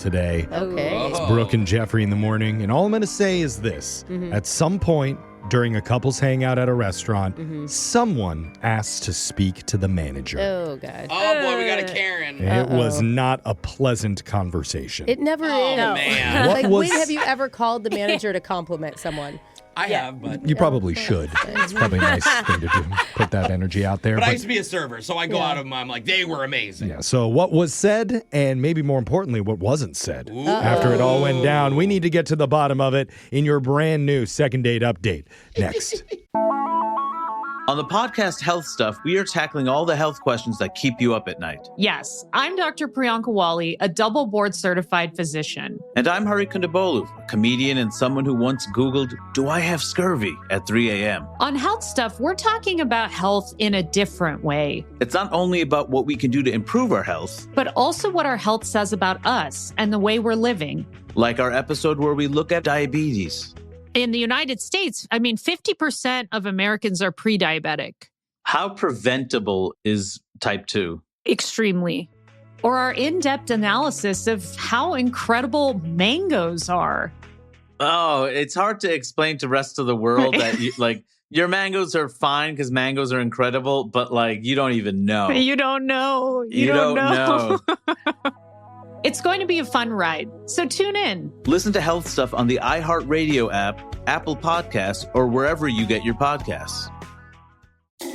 today. Okay. It's Brooke and Jeffrey in the morning, and all I'm going to say is this. At some point during a couple's hangout at a restaurant, someone asked to speak to the manager. Oh, God. Oh, boy, we got a Karen. It was not a pleasant conversation. It never is. Oh, man. What was- when have you ever called the manager to compliment someone? I have, but... You probably should. It's probably a nice thing to do. Put that energy out there. But I used to be a server, so I go out of them, I'm like, they were amazing. Yeah, so what was said, and maybe more importantly, what wasn't said. After it all went down, we need to get to the bottom of it in your brand new second date update. Next. On the podcast Health Stuff, we are tackling all the health questions that keep you up at night. Yes, I'm Dr. Priyanka Wali, a double board certified physician. And I'm Hari Kondabolu, a comedian and someone who once Googled, "Do I have scurvy?" at 3 a.m. On Health Stuff, we're talking about health in a different way, It's not only about what we can do to improve our health, but also what our health says about us and the way we're living. like our episode where we look at diabetes. In the United States, 50% of Americans are pre-diabetic. How preventable is type 2? Extremely. Or our in-depth analysis of how incredible mangoes are. Oh, it's hard to explain to the rest of the world that your mangoes are fine because mangoes are incredible, but you don't even know. You don't know. You don't know. It's going to be a fun ride, so tune in. Listen to Health Stuff on the iHeartRadio app, Apple Podcasts, or wherever you get your podcasts.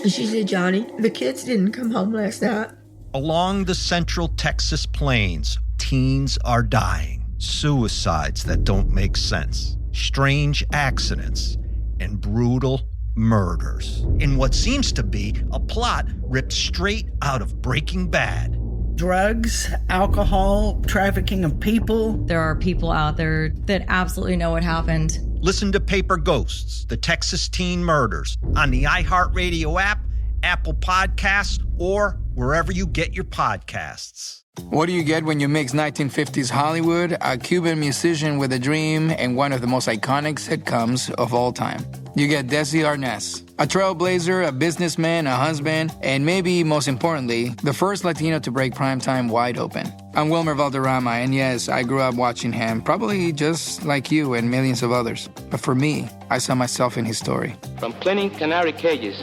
She said, "Johnny, the kids didn't come home last night." Along the central Texas plains, teens are dying. Suicides that don't make sense. Strange accidents and brutal murders. In what seems to be a plot ripped straight out of Breaking Bad. Drugs, alcohol, trafficking of people. There are people out there that absolutely know what happened. Listen to Paper Ghosts, the Texas teen murders, on the iHeartRadio app, Apple Podcasts, or wherever you get your podcasts. What do you get when you mix 1950s Hollywood, a Cuban musician with a dream, and one of the most iconic sitcoms of all time? You get Desi Arnaz, a trailblazer, a businessman, a husband, and maybe most importantly, the first Latino to break primetime wide open. I'm Wilmer Valderrama, and yes, I grew up watching him, probably just like you and millions of others. But for me, I saw myself in his story. From cleaning canary cages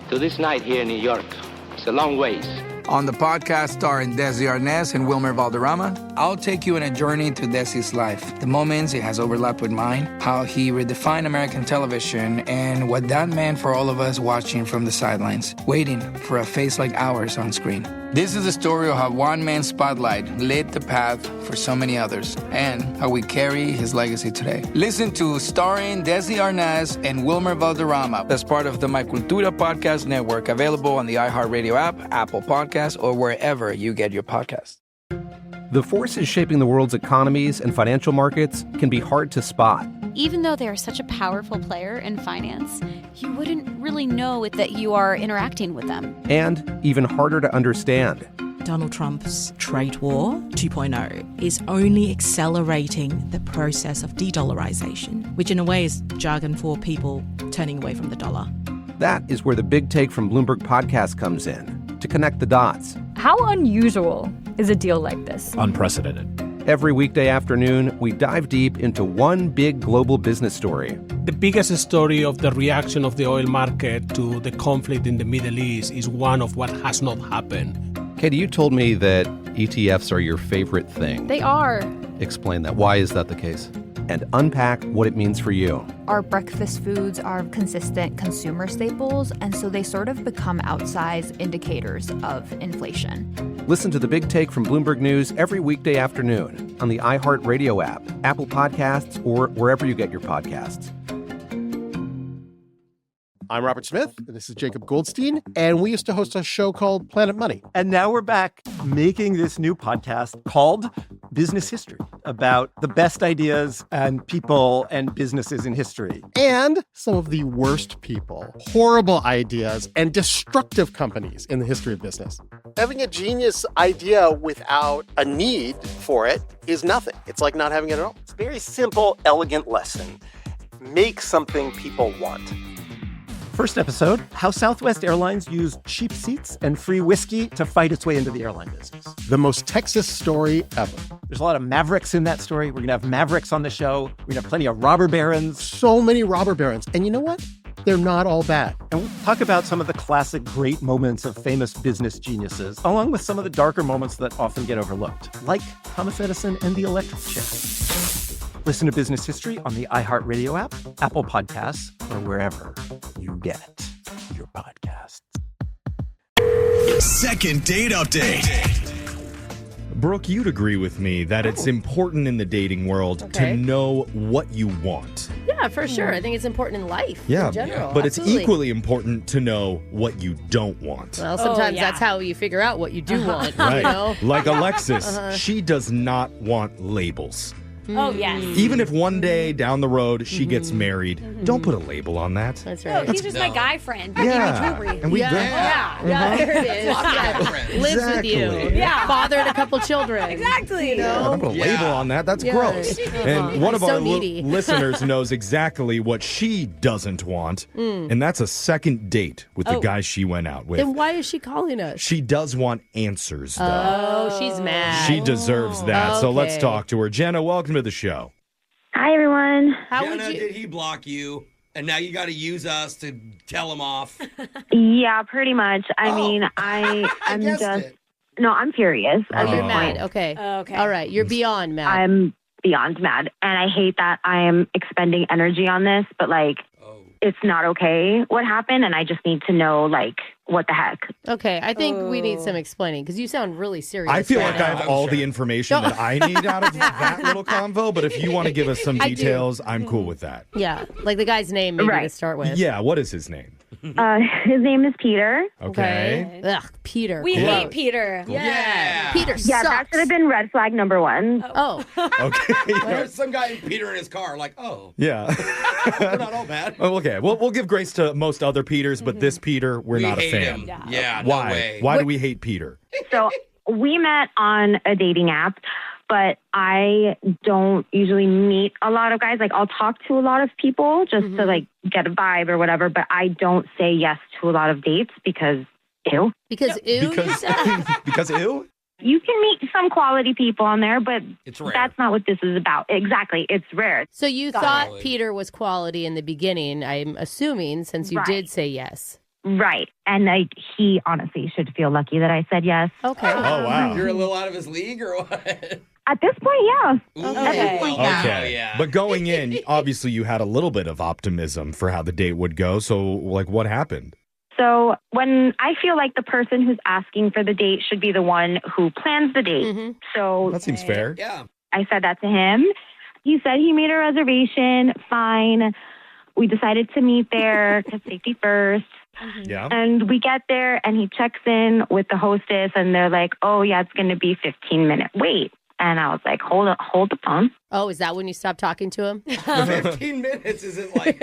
to this night here in New York, it's a long ways. On the podcast starring Desi Arnaz and Wilmer Valderrama, I'll take you on a journey to Desi's life, the moments it has overlapped with mine, how he redefined American television, and what that meant for all of us watching from the sidelines, waiting for a face like ours on screen. This is the story of how one man's spotlight lit the path for so many others, and how we carry his legacy today. Listen to Starring Desi Arnaz and Wilmer Valderrama as part of the My Cultura Podcast Network, available on the iHeartRadio app, Apple Podcasts, or wherever you get your podcasts. The forces shaping the world's economies and financial markets can be hard to spot. Even though they are such a powerful player in finance, you wouldn't really know that you are interacting with them. And even harder to understand. Donald Trump's trade war 2.0 is only accelerating the process of de-dollarization, which in a way is jargon for people turning away from the dollar. That is where the Big Take from Bloomberg podcast comes in, to connect the dots. How unusual is a deal like this? Unprecedented. Every weekday afternoon, we dive deep into one big global business story. The biggest story of the reaction of the oil market to the conflict in the Middle East is one of what has not happened. Katie, you told me that ETFs are your favorite thing. They are. Explain that. Why is that the case? And unpack what it means for you. Our breakfast foods are consistent consumer staples, and so they sort of become outsized indicators of inflation. Listen to the Big Take from Bloomberg News every weekday afternoon on the iHeartRadio app, Apple Podcasts, or wherever you get your podcasts. I'm Robert Smith. This is Jacob Goldstein. And we used to host a show called Planet Money. And now we're back making this new podcast called Business History, about the best ideas and people and businesses in history. And some of the worst people, horrible ideas, and destructive companies in the history of business. Having a genius idea without a need for it is nothing. It's like not having it at all. It's a very simple, elegant lesson. Make something people want. First episode, how Southwest Airlines used cheap seats and free whiskey to fight its way into the airline business. The most Texas story ever. There's a lot of mavericks in that story. We're going to have mavericks on the show. We're going to have plenty of robber barons. So many robber barons. And you know what? They're not all bad. And we'll talk about some of the classic great moments of famous business geniuses, along with some of the darker moments that often get overlooked, like Thomas Edison and the electric chair. Listen to Business History on the iHeartRadio app, Apple Podcasts, or wherever you get your podcasts. Second date update. Brooke, you'd agree with me that it's important in the dating world to know what you want. Yeah, for sure. I think it's important in life in general. But Absolutely. it's equally important to know what you don't want. Well, sometimes that's how you figure out what you do want. Right. You know? Like Alexis, she does not want labels. Oh, yes. Even if one day down the road she gets married, don't put a label on that. That's No, he's just my guy friend. Give me jewelry. And we Yeah, there it is. Lives with you. Exactly. Yeah. Fathered a couple children. Exactly. You know? Don't put a label on that. That's gross. And one of So our needy. listeners knows exactly what she doesn't want, and that's a second date with the guy she went out with. Then why is she calling us? She does want answers, though. Oh, she's mad. She deserves that. So let's Okay. talk to her. Jenna, welcome to the show. Hi, everyone. How Jenna, would you? did he block you? And now you got to use us to tell him off. Yeah, pretty much. I mean, I'm just. No, I'm furious. Oh, you're mad. Okay. Okay. All right. You're beyond mad. I'm beyond mad. And I hate that I am expending energy on this, but like, it's not okay what happened. And I just need to know, like, what the heck. Okay. I think we need some explaining because you sound really serious. I feel right like I now. have all the information that I need out of that little convo, but if you want to give us some I do. details, I'm cool with that. Yeah. Like the guy's name, maybe to start with. Yeah, what is his name? His name is Peter. Okay. Ugh, Peter. We Gross. hate Peter. Yeah. Peter Yeah, that sucks. should have been red flag number one. Oh. Okay. There's some guy named Peter in his car. Like, oh, Yeah. we're not all bad. Oh, okay. We'll give grace to most other Peters, but this Peter, we're We not a hate fan. him. Yeah, no Why? way. Why do we hate Peter? So we met on a dating app, but I don't usually meet a lot of guys. Like, I'll talk to a lot of people just to like get a vibe or whatever, but I don't say yes to a lot of dates because ew. Because ew, you said? Because ew? You can meet some quality people on there, but It's rare. that's not what this is about. Exactly. It's rare. So you thought Peter was quality in the beginning, I'm assuming, since you Right. did say yes. Right. And like, he honestly should feel lucky that I said yes. Okay. Oh, wow. You're a little out of his league or what? At this point, yeah. At this point, Okay. yeah. But going in, obviously you had a little bit of optimism for how the date would go. So, like, what happened? So when I feel like the person who's asking for the date should be the one who plans the date. So That seems fair. Yeah. I said that to him. He said he made a reservation. Fine. We decided to meet there because safety first. Yeah. And we get there and he checks in with the hostess and they're like, oh, yeah, it's going to be 15-minute wait. And I was like, hold the phone. Oh, is that when you stopped talking to him? 15 minutes isn't like.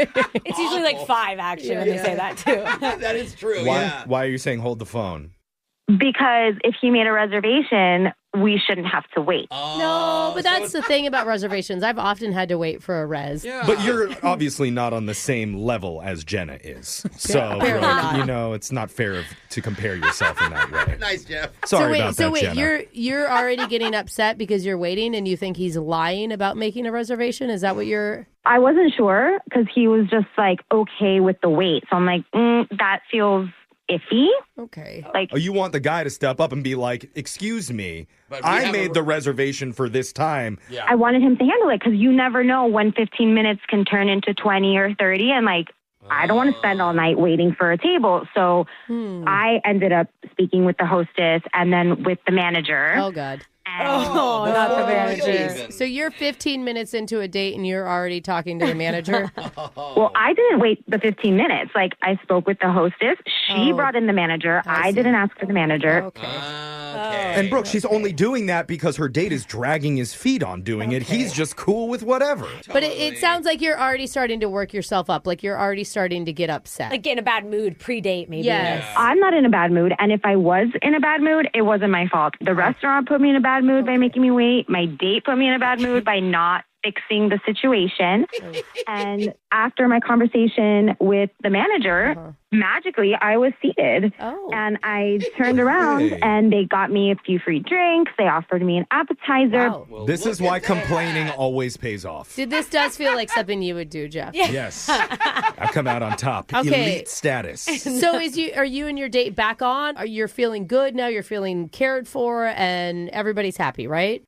It's usually like 5, actually, when they say that, too. That is true, Why, yeah. why are you saying hold the phone? Because if he made a reservation, we shouldn't have to wait. No, but that's the thing about reservations. I've often had to wait for a res. But you're obviously not on the same level as Jenna is. So, apparently not. you know, it's not fair to compare yourself in that way. Nice, Jeff. Sorry about that, so wait, Jenna. you're already getting upset because you're waiting and you think he's lying about making a reservation? Is that what you're... I wasn't sure because he was just like, okay with the wait. So I'm like, that feels iffy. Okay. Like, Oh, you want the guy to step up and be like, excuse me, But we I have made the reservation for this time. Yeah. I wanted him to handle it because you never know when 15 minutes can turn into 20 or 30. And like, I don't want to spend all night waiting for a table. So I ended up speaking with the hostess and then with the manager. Oh, God. Oh, not the manager. So you're 15 minutes into a date and you're already talking to the manager? Well, I didn't wait the 15 minutes. Like, I spoke with the hostess. She brought in the manager. I didn't ask for the manager. And Brooke, she's only doing that because her date is dragging his feet on doing it. He's just cool with whatever. But it sounds like you're already starting to work yourself up. Like you're already starting to get upset. Like get in a bad mood pre-date, maybe. Yes. I'm not in a bad mood. And if I was in a bad mood, it wasn't my fault. The restaurant put me in a bad mood by making me wait. My date put me in a bad mood by not fixing the situation. And after my conversation with the manager, magically I was seated. And I turned around and they got me a few free drinks. They offered me an appetizer. This is why complaining always pays off. This does feel like something you would do, Jeff. Yes. I've come out on top. Okay. Elite status. So are you and your date back on? Are you feeling good now? You're feeling cared for and everybody's happy, right?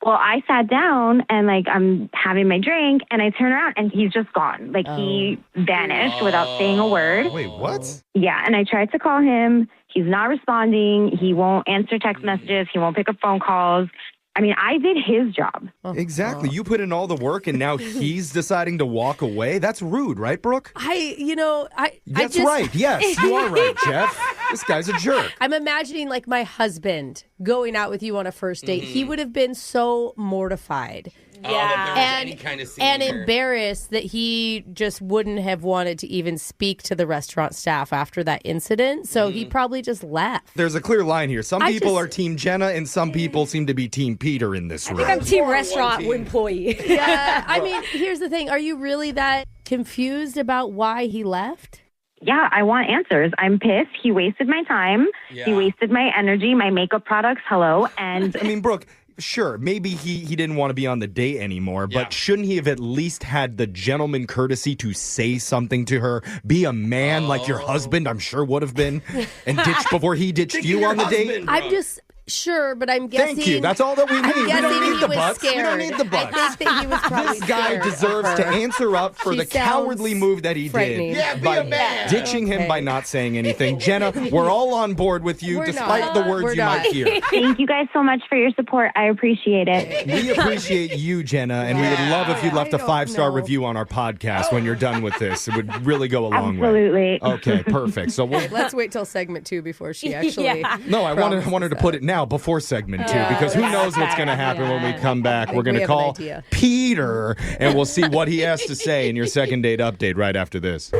Well, I sat down and I'm having my drink and I turn around and he's just gone. He vanished without saying a word. Wait, what? Yeah, and I tried to call him. He's not responding. He won't answer text messages. He won't pick up phone calls. I mean, I did his job. Exactly. You put in all the work and now he's deciding to walk away. That's rude, right, Brooke? That's right. Yes, you are right, Jeff. This guy's a jerk. I'm imagining my husband going out with you on a first date. He would have been so mortified. And embarrassed that he just wouldn't have wanted to even speak to the restaurant staff after that incident. So he probably just left. There's a clear line here. Some people are Team Jenna and some people seem to be Team Peter in this room. I think I'm Team Restaurant Employee. Yeah, I mean, here's the thing. Are you really that confused about why he left? Yeah, I want answers. I'm pissed. He wasted my time. Yeah. He wasted my energy, my makeup products. Hello. And I mean, Brooke, sure, maybe he didn't want to be on the date anymore, but shouldn't he have at least had the gentleman courtesy to say something to her? Be a man like your husband, I'm sure would have been, and ditch before he ditched you on the date? I'm just... Sure, but I'm guessing... Thank you. That's all that we need. We don't need the butts. Scared. We don't need the butts. I think that he was probably This guy deserves to answer up for the cowardly move that he did by ditching him by not saying anything. Jenna, we're all on board with you, despite the words you might hear. Thank you guys so much for your support. I appreciate it. We appreciate you, Jenna, and we would love if you left a 5-star review on our podcast when you're done with this. It would really go a long way. Absolutely. Okay, perfect. So let's wait till segment 2 before she actually... No, I want her to put it now before segment 2 because who knows what's going to happen when we come back. We're going to call Peter and we'll see what he has to say in your second date update right after this.